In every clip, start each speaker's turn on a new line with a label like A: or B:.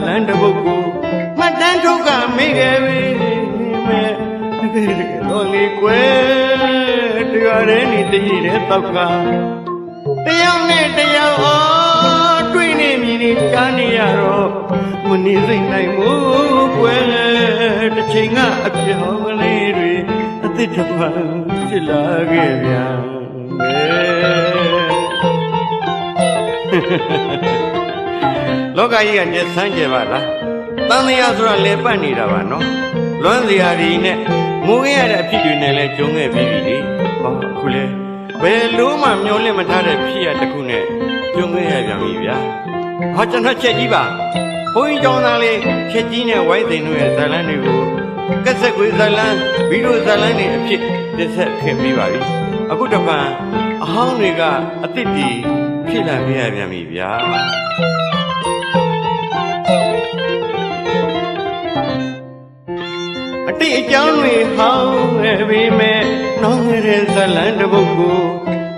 A: လန်တပုတ်ကိုမှတ်တမ်းထုတ်ကမိခဲ့ပြီမဲ့တော်လေးကွယ်တရားရဲနေတည်တဲ့တောက်ကတယောက်နဲ့တယောက်တွေ့နေမြင်နေကြားနေရတော့မနေစိတ်နိုင်ဘူးကွယ်တစ်ချိန်ကအပြောင်းကလေးတွေအသစ်တစ်ဖန်ဖြစ်လာခဲ့ပြန်လောကကြီးကညဆန်းကြပါလားတန်တရားဆိုတာလေပတ်နေတာပါနော်လွမ်းစရာတွေနဲ့ငိုခဲ့ရတဲ့အဖြစ်တွေနဲ့လည်းကြုံခဲ့ပြီးပြီလေဟောအခုလဲဘယ်လို့မှမျောလင့်မထားတဲ့ဖြစ်ရတစ်ခုနဲ့ကြုံခဲ့ရပြန်ပြီဗျာဟောကျွန်တော်ချက်ကြီးပါဘုန်းကြီးကျောင်းသားလေးချက်ကြီးနဲ့ဝိုင်းသိန်တို့ရဲ့ဇာလန်းတွေကိုကက်ဆက်ခွေဇာလန်းဗီဒီယိုဇာလန်းတွေအဖြစ်တက်ဆက်ခဲ့ပြီးပါပြီအခုတပံအဟောင်းတွေကအသစ်တီဖြစ်လာခဲ့ရပြန်ပြီဗျာအတိတ်အကြောင်းတွေဟောင်းခဲ့ပြီမဲ့နောင်ရဲ့ဇလန်တပုတ်ကို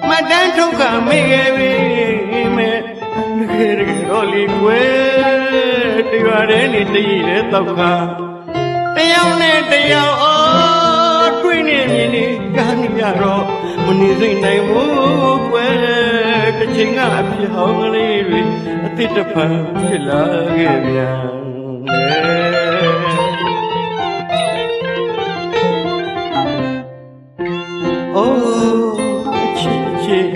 A: မှတ်တမ်းထုတ်ကမိခဲ့ပြီမဲ့တကယ်တော့လီကွယ်တရားရဲနေတည်တဲ့တောက်ကတယောက်နဲ့တယောက်တွေ့နေမြင်နေကြားနေကြတော့မနေစိတ်နိုင်ဘူးကွယ်တစ်ချိန်ကအပြောင်းကလေးတွေအသစ်တစ်ဖန်ဖြစ်လာခဲ့ပြန်အိုးချစ်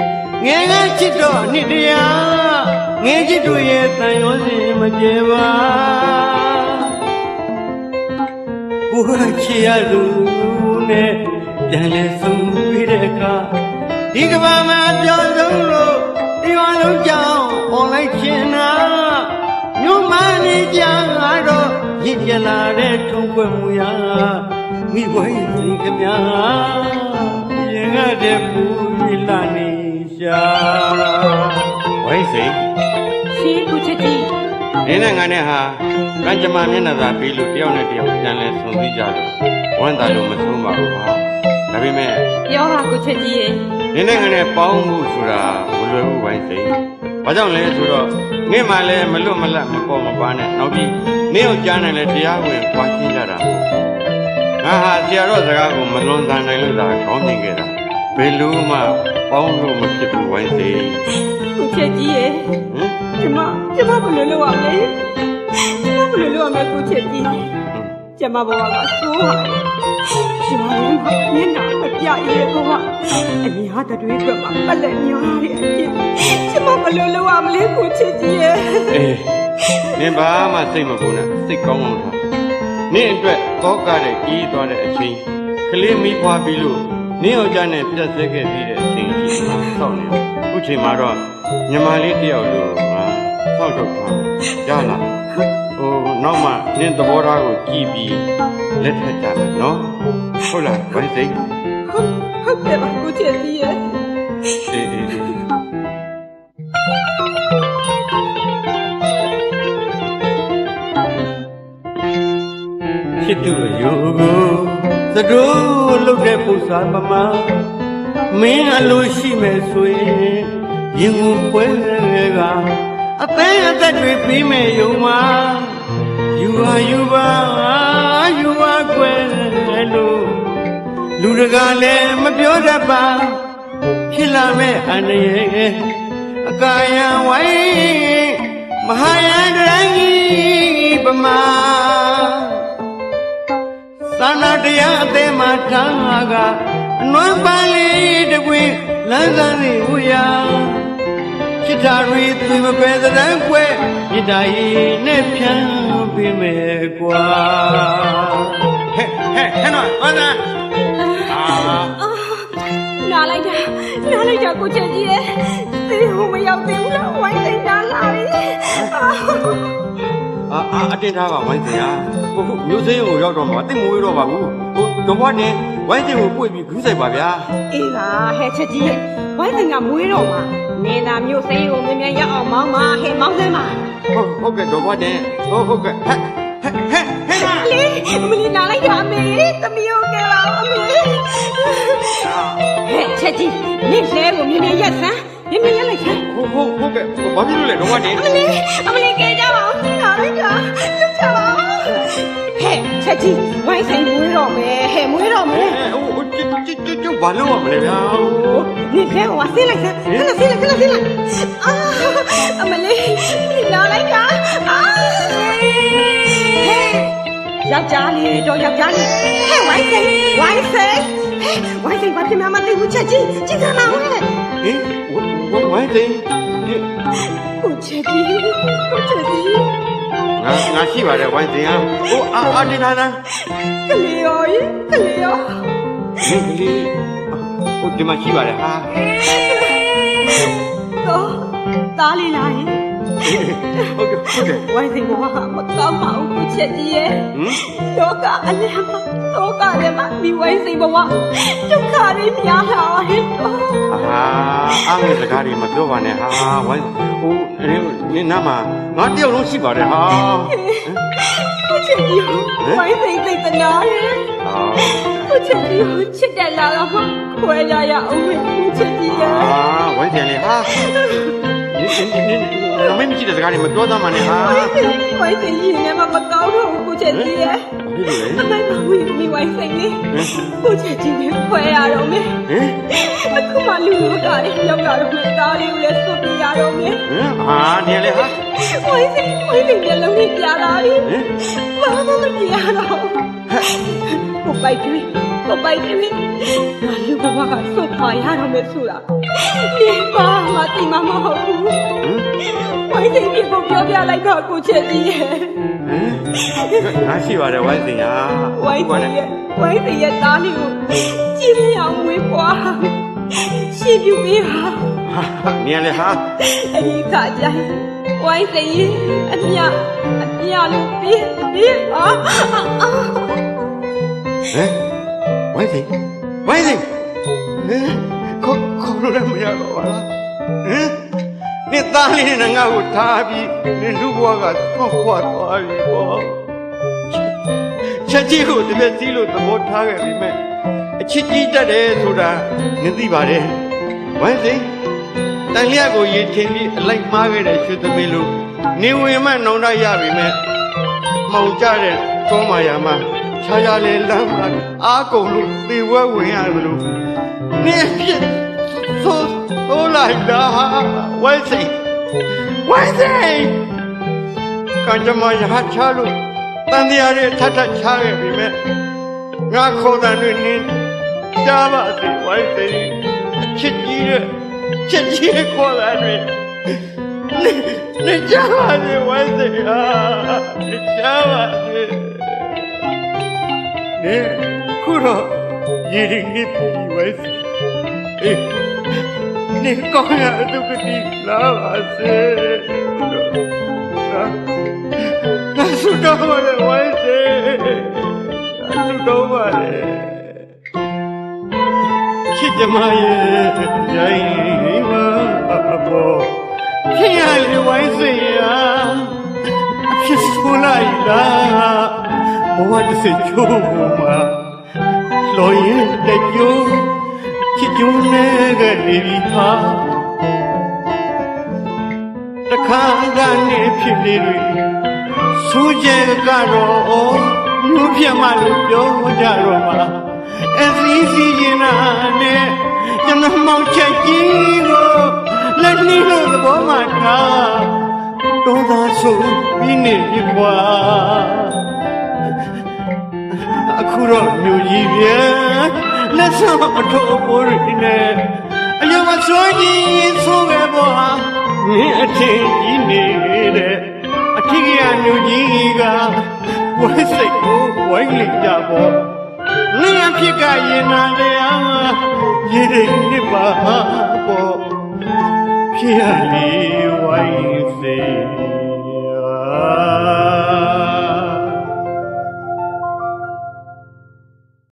A: ငယ်ငယ်ချစ်တော့နှစ်တရားငယ်ချစ်တို့ရဲ့တန်ရောစင်မပြေပါကိုယ်ချစ်ရသူနဲ့ပြန်လဲဆုံးပြီးတဲ့အခါဒီကဘာမှာပြောင်းဆုံးလို့ဒီဝါလုံးကြောင်ပေါ်လိုက်ချင်တာမြို့မနေကြတော့ရင့်ကြလာတဲ့ထုံးခွဲမှုရမိဘရဲ့စီကမြာရင်ကတဲ့ပူပြီးလာနေရှာဝိုင်းစိ
B: ရှင်းကိုချစ်ကြီး
A: နင်းနဲ့ငါနဲ့ဟာကံကြမ္မာမျက်နှာသာပြီးလို့တယောက်နဲ့တယောက်ပြန်လဲဆုံစည်းကြလို့ဝမ်းသာလို့မဆုံးပါဘူးဟာဒါပေမဲ့
B: ပြောပါကိုချစ်ကြီးရဲ့
A: နင်းနဲ့ငါနဲ့ပေါင်းမှုဆိုတာမလွယ်ဘူးဝိုင်းစိဘာကြောင့်လဲဆိုတော့ငင့်မှလည်းမလွတ်မလပ်မပေါ်မပါနဲ့နောက်ပြီးနင်းကိုကြားနေလဲတရားဝင်ပွားရှင်းကြတာငါဟာဆရာတော်စကားကိုမလွန်ဆန်နိုင်လို့သာခေါင်းတင်ခဲ့တာဘယ်လိုမှပေါင်းလို့မဖြစ်ဘူးဝိုင်းစိ
B: ကိုချစ်ကြီးရဲ့ကျမဘယ်လိုလုပ်ရမလဲဘယ်လိုလုပ်ရမလဲကိုချစ်ကြီးကျမဘဝကဆိုးပါတယ်ကျမလည်းမျက်နှာမပြရဲဘဝအမြားတွေအတွက်မှပလက်ညောင်းရတဲ့အဖြစ်ကျမဘယ်လိုလုပ်ရမလဲကိုချစ်ကြီးရဲ့
A: နင်ဘာမှစိတ်မပူနဲ့စိတ်ကောင်းအောင်ထားနင့်အတွက်တောကတဲ့ကြီးသွားတဲ့အချိန်ကလေးမိဖွားပြီးလို့နင့်ယောက်ျားနဲ့ပြတ်ဆဲခဲ့ပြီးတဲ့အချိန်ကြီးမှစောင့်နေအခုချိန်မှာတော့ညီမလေးတယောက်လိုငါစောင့်တော့ထားရလားနောက်မှနင့်သဘောထားကိုကြည့်ပြီးလက်ထပ်ကြမယ်နော်ဟုတ်လားဝိုင်းစိတ်
B: ဟုတ်တယ်ပါကိုချစ်ကြီးရဲ့
A: ချစ်သူအယိုကိုသတို့လုတ်တဲ့ပူစာပမာမင်းအလိုရှိမယ်ဆိုရင်ရင်ကိုပွဲကအသေးအသက်တွေပြီးမဲ့ယုံမှာယူပါကွယ်လို့လူတကာလည်းမပြောတတ်ပါဖြစ်လာမဲ့အန္တရာယ်အကာယံဝိုင်းမဟာယံတရံကြီးပမာသာနာတရားအသေးမှထားကအနွမ်းပန်းလေးတကွင်းလမ်းစမ်းလေးဟူရာချစ်တာရီသူမပဲသတန်းကွယ်မြစ်တာရီနဲ့ဖြန်းပေးမယ်ကွာဟဲ့နော်ဘာသာ
B: နားလိုက်တာကိုချစ်ကြီးရဲ့သေဟိုမရောက်သေးဘူးလားဝိုင်းသိတာလာပြီ
A: အတင်းထားပါဝိုင်းစရာဟိုမျိုးစိမ်းကိုရောက်တော့မှာတိတ်မဝေးတော့ပါဘူးဟိုတော့ဘွားနေ ဝိုင်းစင်ကိုပွေပြီးခူးဆိုင်ပါဗျာ
B: အေးပါဟဲ့ချက်ကြီးရဲ့ဝိုင်းဆိုင်ကမွေးတော့မှာနေသာမျိုးစိမ်းကိုမြင်မြန်ရအောင်မောင်းပါဟဲ့မောင်းစမ်းပါ
A: ဟုတ်ကဲ့တော့ဘွားတဲ့ဟုတ်ကဲ့ဟဲ့
B: လေအမလီနာလိုက်တာအမေသမီးကိုကဲပါအမေဟဲ့ချက်ကြီးနေလဲကိုမြင်မြန်ရက်စမ်းမြင်မြန်ရက်လိုက်စမ်း
A: ဟုတ်ကဲ့ဘာဖြစ်လို့လဲတော့ဘွားတဲ့
B: အမလီကဲကြပါဦးနာလိုက်တာလွတ်ချပါဟဲ့ချက်ကြီးဝိုင်းဆိုင်မွေးတော့မယ်ဟဲ့မွေးတော့မယ်
A: ကျုပ်ဘာလုပ်ရမလဲဗျာ
B: နေလဲဟိုဆင်းလိုက်စမ်းဆင်းလိုက်အာအမလီနာလိုက်တာအာယောက်ျားလေးတော့ယောက်ျားလေးဟဲ့ဝိုင်းစိန်ဟဲ့ဝိုင်းစိန်ဘာဖြစ်မှမသိဘူးချက်ကြီးကြည့်စမ်းပါဦးဟဲ့
A: ဟင်ဝိုင်းစင်
B: ကိုချက်ကြီး
A: ငါရှိပါတယ်ဝိုင်းစင်ဟာအာတင်လာ
B: ကလေးရောကလေးရော
A: ဟင်ကလေးဒီမှာရှိပါတယ်ဟာ
B: တော့သားလေးလာရင်
A: ဟုတ်ကဲ့
B: ဝိုင်းစိန်ကမကောင်းပါဘူးကိုချက်ကြီးရဲ့ယောဂအလျံမှာတော့ကလည်းမဒီဝိုင်းစိန်ဘဝဒုက္ခတွေများလာဟဲ့တော့
A: အားငယ်စကားတွေမပြောပါနဲ့ဟာဝိုင်းနင်းနာမှာငါတယောက်လုံးရှိပါတယ်ဟာ
B: ကိုချက်ကြီးဝိုင်းစိန်သိတနာရဲ့ကိုချက်ကြီးချစ်တယ်လားတော့ခွဲရအောင်ကိုချက်ကြီးရဲ့
A: ဝိုင်းစင်လေဟာမင်းမရှိတဲ့စကားတွေမပြောသားမှနဲ့ဟာ
B: ဝိုင်းစိန်ရင်ထဲမှာမကောင်းတော့ဘူးကိုချက်ကြီးရဲ့အမိုက်မဝီမီဝိုင်းစိန်လေးကိုချက်ကြီးနဲ့ခွဲရတော့မယ်အခုမှလူလူတာလေးရောက်လာတော့မယ်သားလေးကိုလည်းဆွတ်ပြရတော့မယ်
A: ဟာနေလေဟာ
B: ဝိုင်းစိန်မျက်လုံးလေးပြလာပြီဘာမှမပြရတော့ကိုပိုက်ကြီးငါလူဘဝကစုပ်ပါရတော့မယ်ဆိုတာဒီပါမတိမမဟုတ်ဘူးဝိုင်းစိန်ပြေဖို့ပြောပြလိုက်တော့ကိုချက်ကြီးရဲ့
A: ငါရှိပါတယ်ဝိုင်းစင်ဟာ
B: ဝိုင်းစိန်ရဲ့သားလေးကိုကြည့်မြအောင်ဝေးပွားရှင်းပြပေးပါ
A: နေလေဟာ
B: အဲ့ဒီခါကျရင်ဝိုင်းစိန်ရဲ့အမြလို့ပြီးပါ
A: ဝိုင်းစင်ခေါ်လို့လည်းမရတော့ပါလားနေသားလေးနဲ့ငါ့ကိုထားပြီးနေလူဘွားကဆွတ်ခွာသွားပြီပေါ့ချက်ကြီးကိုတပြက်စီးလို့သဘောထားခဲ့ပြီမဲ့အချစ်ကြီးတတ်တယ်ဆိုတာနင်သိပါတယ်ဝိုင်းစင်တန်လျက်ကိုရေထင်ပြီးအလိုက်မှားခဲ့တဲ့ရွှေသမီးလို့နေဝင်မှနှောင်းတရပြီမဲ့မှောင်ကြတဲ့တောမာယာမှာခြားခြားလေးလမ်းမှာအားကုန်လို့သေဝဲဝင်ရတယ်လို့နေဖြစ်သိုးလိုက်တာဝိုင်းစိန်ကံကြမ္မာရဟချလို့တန်တရားတွေထပ်ချခဲ့ပြီမဲ့ငါခေါ်တဲ့နင်းကြားပါစေဝိုင်းစိန်ချစ်ကြီးခေါ်တာတွေနေကြားပါစေဝိုင်းစိန်နေကြားပါစေနေခုတော့ရည်ရည်နဲ့ပုံဝဲစီနေကောင်းရသူကတိလာပါစေနာဆုတော်ပါလေဝဲစီနာဆုတော်ပါလေချစ်ကြမရဲ့ရိုင်းပါဘောခင်ရလေဝဲစီရာဖြစ်ဆိုလိုက်လားဘဝတစ်စချိုးမှာလောရင်တကြိုးချစ်ကြုံနေကြနေပြီဟာတခါကနေဖြစ်နေတွေဆိုကြကတော့မြို့ပြမလို့ပြောကြတော့မှာအစီစီရင်နာနဲ့ကျွန်တော်မောင်ချက်ကြီးကိုလက်နှီးလို့သဘောမှထားတော်သာဆိုပြီးနေပြီကွာအခုတော့မြို့ကြီးပြန်လက်ဆောင်အထုပ်ပိုးရင်းနဲ့အယုံအစွမ်းကြီးဆိုခဲ့ပေါ်ဟာမင်းအထင်ကြီးနေတဲ့အထီးကမြို့ကြီးကဝိုင်းစိတ်ကိုဝိုင်းလိကြပေါ်လင်းအဖြစ်ကရင်နာတရားရေတွေနှစ်ပါပေါ်ဖြစ်ရလေ